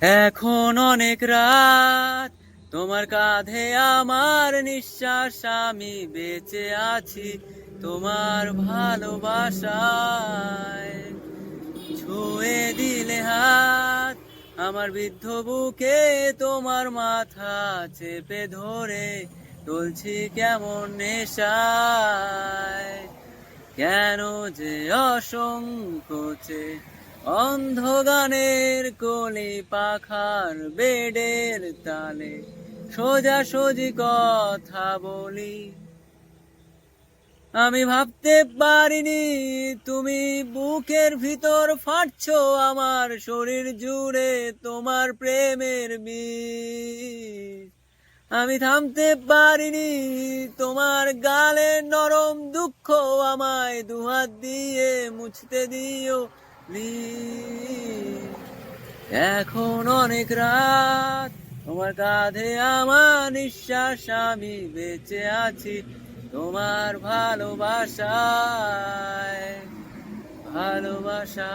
এখন অনেক রাত, তোমার কাঁধে আমার নিঃশ্বাস, আমি বেঁচে আছি তোমার ভালোবাসায়। ছুঁয়ে দিলে হাত আমার বৃদ্ধ বুকে, তোমার মাথা চেপে ধরে চলছি কেমন নেশায়। কেন যে অসংকোচে অন্ধ গানের কলি পাখার বেডের তালে সোজাসুজি কথা বলি। আমি ভাবতে পারিনি তুমি বুকের ভিতর ফাটছো, আমার শরীর জুড়ে তোমার প্রেমের বীজ। আমি থামতে পারিনি তোমার গালের নরম দুঃখ, আমায় দুহাত দিয়ে মুছতে দিও প্লিজ। এখন অনেক রাত, তোমার কাঁধে আমার নিঃশ্বাস, আমি বেঁচে আছি তোমার ভালোবাসায়, ভালোবাসা।